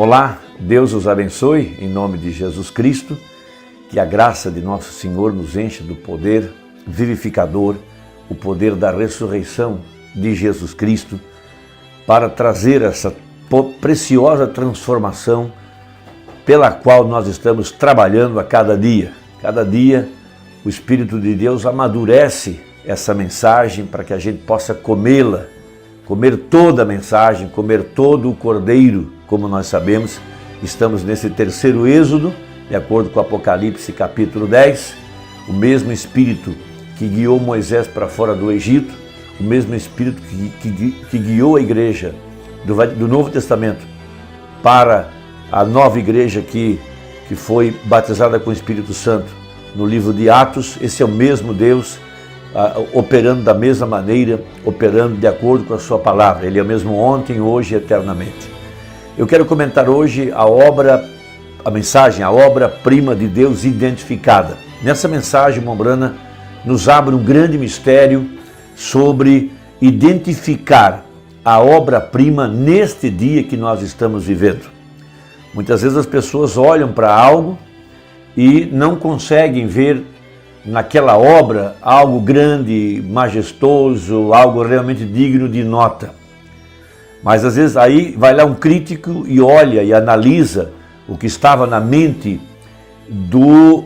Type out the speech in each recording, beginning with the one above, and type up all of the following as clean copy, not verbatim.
Olá, Deus os abençoe, em nome de Jesus Cristo, que a graça de nosso Senhor nos enche do poder vivificador, o poder da ressurreição de Jesus Cristo, para trazer essa preciosa transformação pela qual nós estamos trabalhando a cada dia. Cada dia o Espírito de Deus amadurece essa mensagem para que a gente possa comê-la, comer toda a mensagem, comer todo o cordeiro. Como nós sabemos, estamos nesse terceiro êxodo, de acordo com Apocalipse capítulo 10, o mesmo Espírito que guiou Moisés para fora do Egito, o mesmo Espírito que guiou a igreja do Novo Testamento para a nova igreja que foi batizada com o Espírito Santo no livro de Atos. Esse é o mesmo Deus operando da mesma maneira, operando de acordo com a sua palavra. Ele é o mesmo ontem, hoje e eternamente. Eu quero comentar hoje a mensagem, a obra-prima de Deus identificada. Nessa mensagem, Mombrana nos abre um grande mistério sobre identificar a obra-prima neste dia que nós estamos vivendo. Muitas vezes as pessoas olham para algo e não conseguem ver naquela obra algo grande, majestoso, algo realmente digno de nota. Mas às vezes aí vai lá um crítico e olha e analisa o que estava na mente do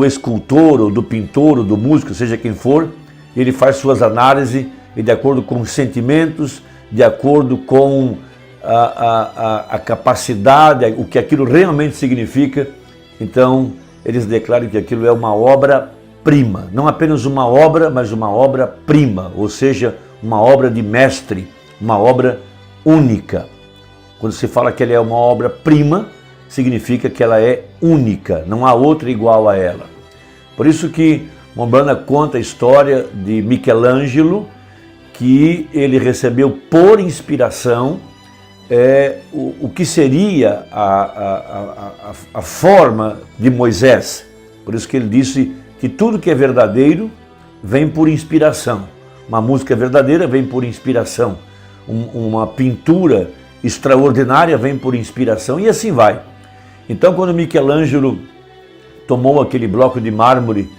escultor, ou do pintor, ou do músico, seja quem for. Ele faz suas análises e de acordo com os sentimentos, de acordo com a capacidade, o que aquilo realmente significa. Então eles declaram que aquilo é uma obra-prima, não apenas uma obra, mas uma obra-prima, ou seja, uma obra de mestre, uma obra única. Quando se fala que ela é uma obra-prima, significa que ela é única, não há outra igual a ela. Por isso que Mombrana conta a história de Michelangelo, que ele recebeu por inspiração o que seria a forma de Moisés. Por isso que ele disse que tudo que é verdadeiro vem por inspiração. Uma música verdadeira vem por inspiração. Uma pintura extraordinária vem por inspiração, e assim vai. Então, quando Michelangelo tomou aquele bloco de mármore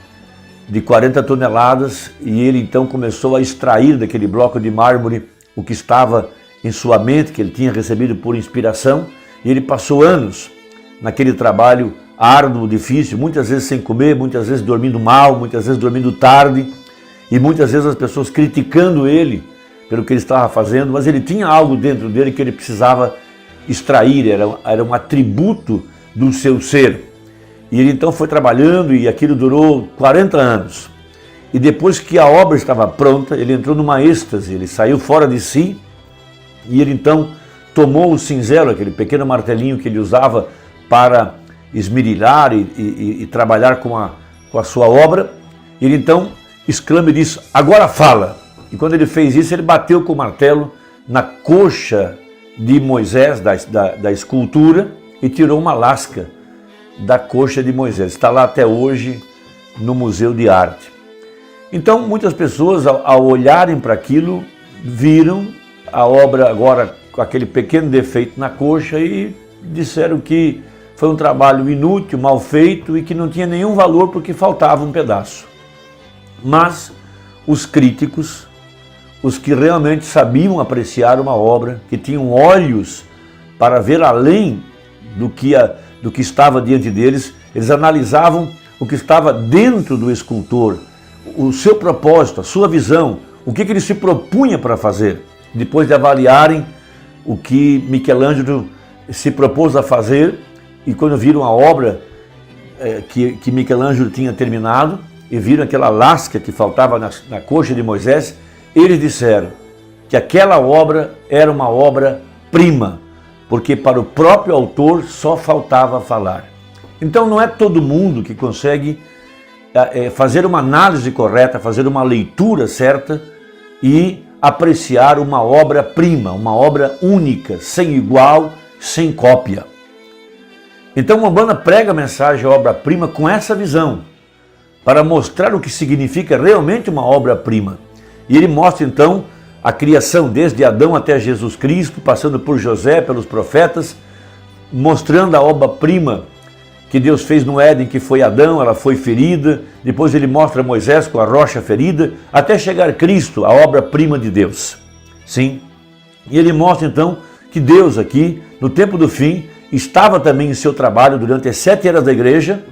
de 40 toneladas e ele então começou a extrair daquele bloco de mármore o que estava em sua mente, que ele tinha recebido por inspiração, e ele passou anos naquele trabalho árduo, difícil, muitas vezes sem comer, muitas vezes dormindo mal, muitas vezes dormindo tarde, e muitas vezes as pessoas criticando ele pelo que ele estava fazendo, mas ele tinha algo dentro dele que ele precisava extrair, era um atributo do seu ser. E ele então foi trabalhando e aquilo durou 40 anos. E depois que a obra estava pronta, ele entrou numa êxtase, ele saiu fora de si e ele então tomou o cinzelo, aquele pequeno martelinho que ele usava para esmerilhar e trabalhar com a sua obra. Ele então exclama e diz: "Agora fala!" E quando ele fez isso, ele bateu com o martelo na coxa de Moisés, da escultura, e tirou uma lasca da coxa de Moisés. Está lá até hoje no Museu de Arte. Então, muitas pessoas, ao olharem para aquilo, viram a obra agora com aquele pequeno defeito na coxa e disseram que foi um trabalho inútil, mal feito e que não tinha nenhum valor porque faltava um pedaço. Mas os críticos, os que realmente sabiam apreciar uma obra, que tinham olhos para ver além do que estava diante deles, eles analisavam o que estava dentro do escultor, o seu propósito, a sua visão, o que ele se propunha para fazer. Depois de avaliarem o que Michelangelo se propôs a fazer, e quando viram a obra que Michelangelo tinha terminado, e viram aquela lasca que faltava na coxa de Moisés, eles disseram que aquela obra era uma obra-prima, porque para o próprio autor só faltava falar. Então não é todo mundo que consegue fazer uma análise correta, fazer uma leitura certa e apreciar uma obra-prima, uma obra única, sem igual, sem cópia. Então Mombrana prega a mensagem obra-prima com essa visão, para mostrar o que significa realmente uma obra-prima. E ele mostra então a criação desde Adão até Jesus Cristo, passando por José, pelos profetas, mostrando a obra-prima que Deus fez no Éden, que foi Adão, ela foi ferida. Depois ele mostra Moisés com a rocha ferida, até chegar Cristo, a obra-prima de Deus. Sim. E ele mostra então que Deus aqui, no tempo do fim, estava também em seu trabalho durante as 7 eras da igreja,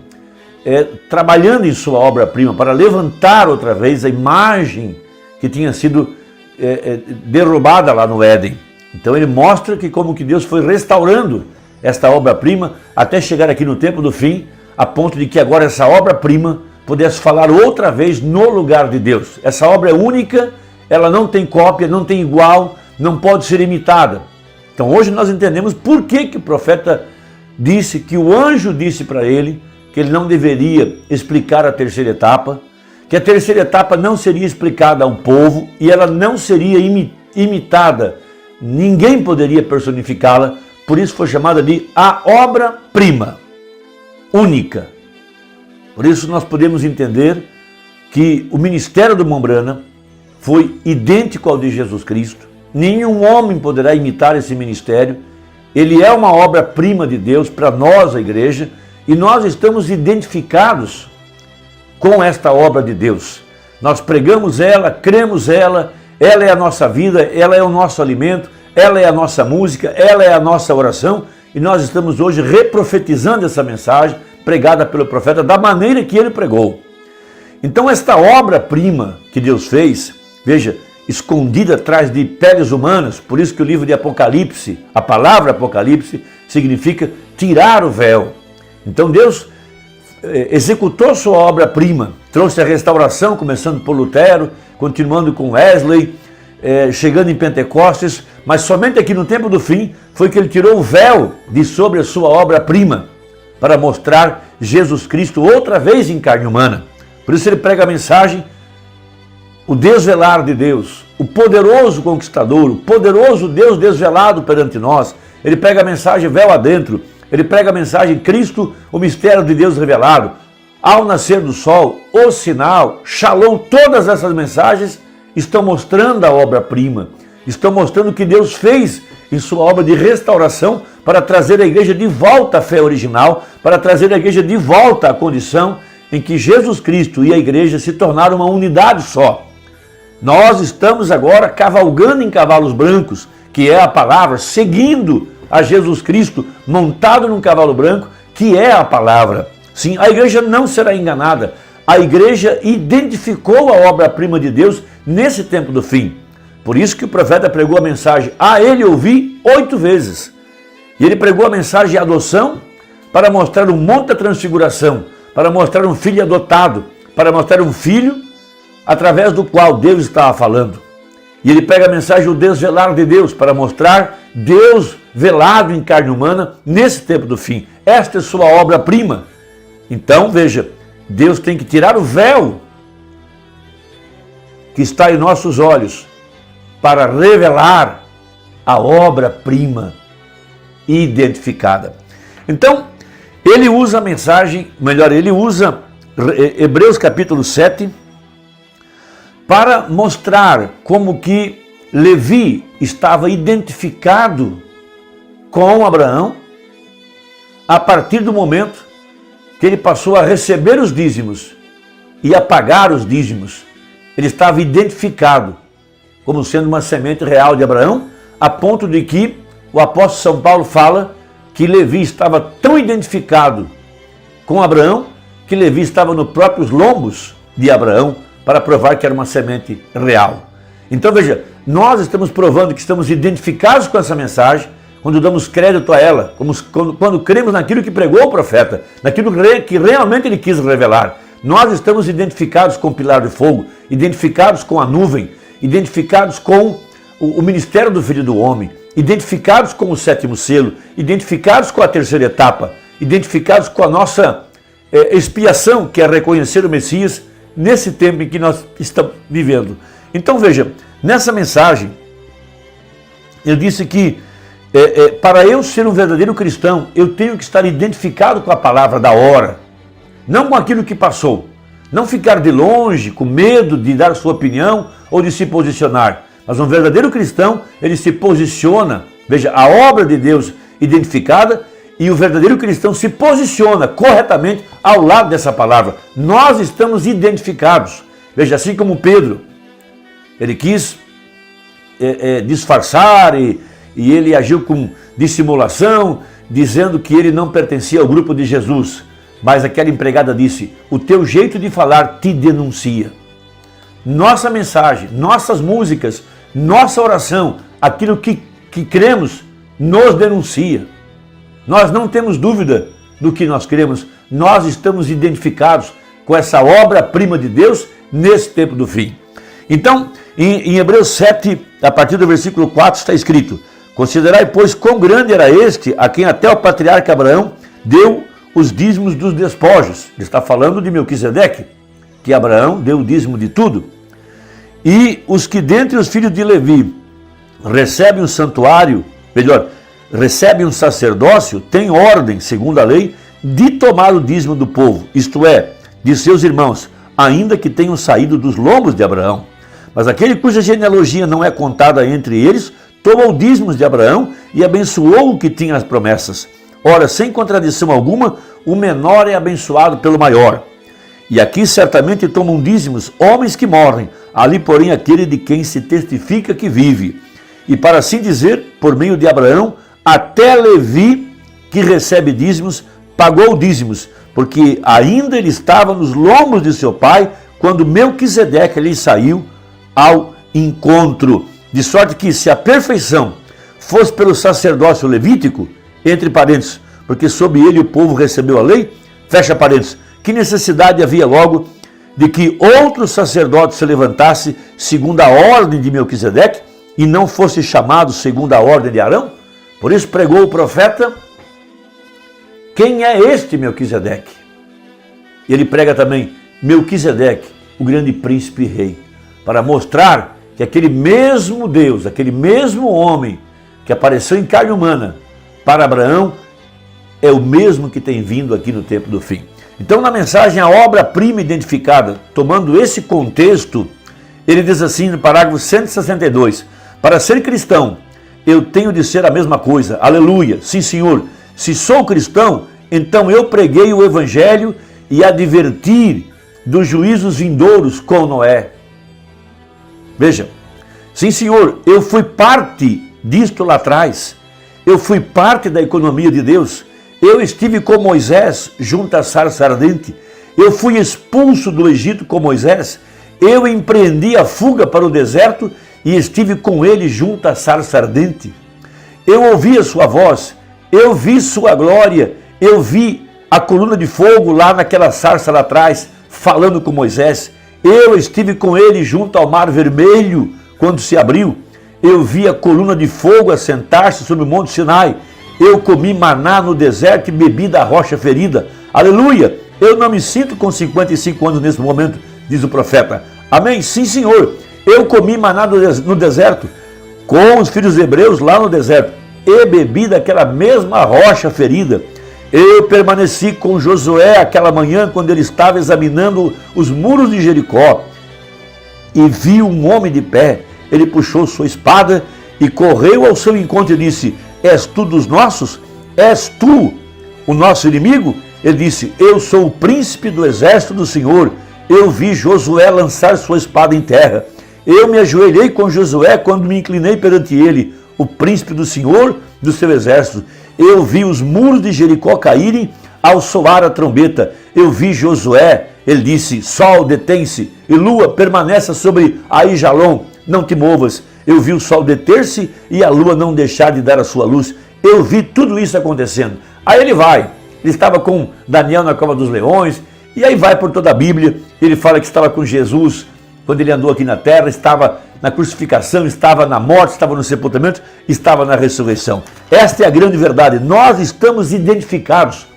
trabalhando em sua obra-prima para levantar outra vez a imagem que tinha sido derrubada lá no Éden. Então ele mostra que como que Deus foi restaurando esta obra-prima até chegar aqui no tempo do fim, a ponto de que agora essa obra-prima pudesse falar outra vez no lugar de Deus. Essa obra é única, ela não tem cópia, não tem igual, não pode ser imitada. Então hoje nós entendemos por que o profeta disse, que o anjo disse para ele que ele não deveria explicar a terceira etapa, que a terceira etapa não seria explicada a um povo e ela não seria imitada. Ninguém poderia personificá-la, por isso foi chamada de a obra-prima, única. Por isso nós podemos entender que o ministério do Mombrana foi idêntico ao de Jesus Cristo. Nenhum homem poderá imitar esse ministério. Ele é uma obra-prima de Deus para nós, a igreja, e nós estamos identificados com esta obra de Deus. Nós pregamos ela, cremos ela é a nossa vida, ela é o nosso alimento, ela é a nossa música, ela é a nossa oração, e nós estamos hoje reprofetizando essa mensagem pregada pelo profeta da maneira que ele pregou. Então esta obra-prima que Deus fez, veja, escondida atrás de peles humanas, por isso que o livro de Apocalipse, a palavra Apocalipse, significa tirar o véu. Então Deus executou sua obra-prima, trouxe a restauração, começando por Lutero, continuando com Wesley, chegando em Pentecostes, mas somente aqui no tempo do fim foi que ele tirou o véu de sobre a sua obra-prima para mostrar Jesus Cristo outra vez em carne humana. Por isso ele prega a mensagem, o desvelar de Deus, o poderoso conquistador, o poderoso Deus desvelado perante nós. Ele prega a mensagem véu adentro, ele prega a mensagem Cristo, o mistério de Deus revelado, ao nascer do sol, o sinal, Shalom, todas essas mensagens estão mostrando a obra-prima, estão mostrando o que Deus fez em sua obra de restauração para trazer a igreja de volta à fé original, para trazer a igreja de volta à condição em que Jesus Cristo e a igreja se tornaram uma unidade só. Nós estamos agora cavalgando em cavalos brancos, que é a palavra, seguindo a Jesus Cristo montado num cavalo branco, que é a palavra. Sim, a igreja não será enganada. A igreja identificou a obra-prima de Deus nesse tempo do fim. Por isso que o profeta pregou a mensagem, a ele ouvi 8 vezes. E ele pregou a mensagem de adoção para mostrar um monte da transfiguração, para mostrar um filho adotado, para mostrar um filho através do qual Deus estava falando. E ele pega a mensagem do desvelar de Deus para mostrar Deus velado em carne humana nesse tempo do fim. Esta é sua obra-prima. Então, veja, Deus tem que tirar o véu que está em nossos olhos para revelar a obra-prima identificada. Então, ele usa a mensagem, melhor, ele usa Hebreus capítulo 7, para mostrar como que Levi estava identificado com Abraão a partir do momento que ele passou a receber os dízimos e a pagar os dízimos. Ele estava identificado como sendo uma semente real de Abraão, a ponto de que o apóstolo São Paulo fala que Levi estava tão identificado com Abraão que Levi estava nos próprios lombos de Abraão para provar que era uma semente real. Então veja, nós estamos provando que estamos identificados com essa mensagem quando damos crédito a ela, quando cremos naquilo que pregou o profeta, naquilo que realmente ele quis revelar. Nós estamos identificados com o pilar de fogo, identificados com a nuvem, identificados com o ministério do Filho do Homem, identificados com o 7º selo, identificados com a terceira etapa, identificados com a nossa expiação, que é reconhecer o Messias nesse tempo em que nós estamos vivendo. Então veja, nessa mensagem, eu disse que para eu ser um verdadeiro cristão, eu tenho que estar identificado com a palavra da hora, não com aquilo que passou. Não ficar de longe, com medo de dar sua opinião ou de se posicionar. Mas um verdadeiro cristão, ele se posiciona, veja, a obra de Deus identificada, e o verdadeiro cristão se posiciona corretamente ao lado dessa palavra. Nós estamos identificados. Veja, assim como Pedro, ele quis disfarçar e ele agiu com dissimulação, dizendo que ele não pertencia ao grupo de Jesus. Mas aquela empregada disse, o teu jeito de falar te denuncia. Nossa mensagem, nossas músicas, nossa oração, aquilo que cremos, nos denuncia. Nós não temos dúvida do que nós cremos, nós estamos identificados com essa obra-prima de Deus nesse tempo do fim. Então, em Hebreus 7, a partir do versículo 4, está escrito, considerai, pois, quão grande era este, a quem até o patriarca Abraão deu os dízimos dos despojos. Ele está falando de Melquisedeque, que Abraão deu o dízimo de tudo. E os que dentre os filhos de Levi recebem um santuário, melhor, recebem um sacerdócio, têm ordem, segundo a lei, de tomar o dízimo do povo, isto é, de seus irmãos, ainda que tenham saído dos lombos de Abraão. Mas aquele cuja genealogia não é contada entre eles, tomou dízimos de Abraão e abençoou o que tinha as promessas. Ora, sem contradição alguma, o menor é abençoado pelo maior. E aqui certamente tomam dízimos homens que morrem, ali porém aquele de quem se testifica que vive. E para assim dizer, por meio de Abraão, até Levi, que recebe dízimos, pagou dízimos, porque ainda ele estava nos lombos de seu pai, quando Melquisedeque lhe saiu ao encontro. De sorte que se a perfeição fosse pelo sacerdócio levítico, entre parênteses, porque sob ele o povo recebeu a lei, fecha parênteses, que necessidade havia logo de que outro sacerdote se levantasse segundo a ordem de Melquisedeque e não fosse chamado segundo a ordem de Arão? Por isso pregou o profeta, quem é este Melquisedeque? Ele prega também Melquisedeque, o grande príncipe e rei, para mostrar que aquele mesmo Deus, aquele mesmo homem que apareceu em carne humana para Abraão, é o mesmo que tem vindo aqui no tempo do fim. Então, na mensagem, a obra-prima identificada, tomando esse contexto, ele diz assim no parágrafo 162, para ser cristão, eu tenho de ser a mesma coisa, aleluia, sim senhor, se sou cristão, então eu preguei o evangelho e adverti dos juízos vindouros com Noé. Veja, sim senhor, eu fui parte disto lá atrás, eu fui parte da economia de Deus, eu estive com Moisés junto à sarça ardente, eu fui expulso do Egito com Moisés, eu empreendi a fuga para o deserto e estive com ele junto à sarça ardente. Eu ouvi a sua voz, eu vi sua glória, eu vi a coluna de fogo lá naquela sarça lá atrás, falando com Moisés. Eu estive com ele junto ao mar vermelho, quando se abriu. Eu vi a coluna de fogo assentar-se sobre o monte Sinai. Eu comi maná no deserto e bebi da rocha ferida. Aleluia! Eu não me sinto com 55 anos nesse momento, diz o profeta. Amém? Sim, senhor. Eu comi maná no deserto, com os filhos hebreus lá no deserto, e bebi daquela mesma rocha ferida. Eu permaneci com Josué aquela manhã, quando ele estava examinando os muros de Jericó, e vi um homem de pé. Ele puxou sua espada e correu ao seu encontro e disse, és tu dos nossos? És tu o nosso inimigo? Ele disse, eu sou o príncipe do exército do Senhor. Eu vi Josué lançar sua espada em terra. Eu me ajoelhei com Josué quando me inclinei perante ele, o príncipe do Senhor do seu exército. Eu vi os muros de Jericó caírem ao soar a trombeta. Eu vi Josué, ele disse, sol detém-se e lua permaneça sobre Aijalon, não te movas. Eu vi o sol deter-se e a lua não deixar de dar a sua luz. Eu vi tudo isso acontecendo. Aí ele vai, ele estava com Daniel na cova dos leões, e aí vai por toda a Bíblia, ele fala que estava com Jesus quando ele andou aqui na terra, estava na crucificação, estava na morte, estava no sepultamento, estava na ressurreição. Esta é a grande verdade, nós estamos identificados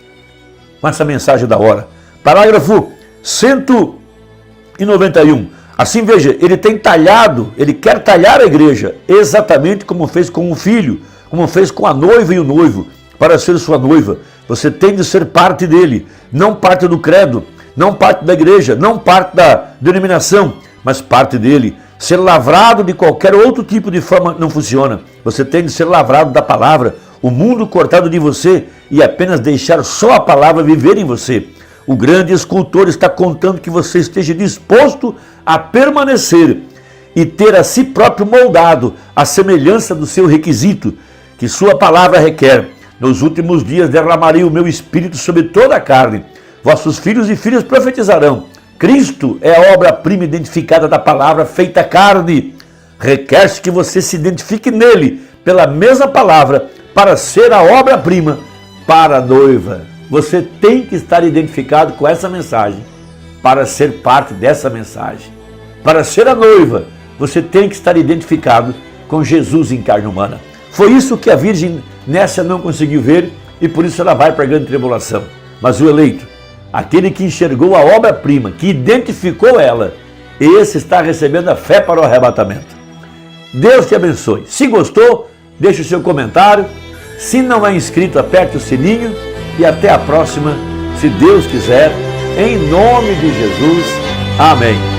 com essa mensagem da hora. Parágrafo 191. Assim, veja, ele tem talhado, ele quer talhar a igreja, exatamente como fez com o filho, como fez com a noiva e o noivo, para ser sua noiva. Você tem de ser parte dele, não parte do credo, não parte da igreja, não parte da denominação, mas parte dele. Ser lavrado de qualquer outro tipo de forma não funciona. Você tem de ser lavrado da palavra. o mundo cortado de você e apenas deixar só a palavra viver em você. O grande escultor está contando que você esteja disposto a permanecer e ter a si próprio moldado à semelhança do seu requisito, que sua palavra requer. Nos últimos dias derramarei o meu espírito sobre toda a carne. Vossos filhos e filhas profetizarão. Cristo é a obra-prima identificada da palavra feita carne. Requer-se que você se identifique nele, pela mesma palavra, para ser a obra-prima para a noiva. Você tem que estar identificado com essa mensagem, para ser parte dessa mensagem. Para ser a noiva, você tem que estar identificado com Jesus em carne humana. Foi isso que a Virgem Nécia não conseguiu ver e por isso ela vai para a grande tribulação. Mas o eleito, aquele que enxergou a obra-prima, que identificou ela, esse está recebendo a fé para o arrebatamento. Deus te abençoe. Se gostou, deixe o seu comentário. Se não é inscrito, aperte o sininho e até a próxima, se Deus quiser, em nome de Jesus. Amém.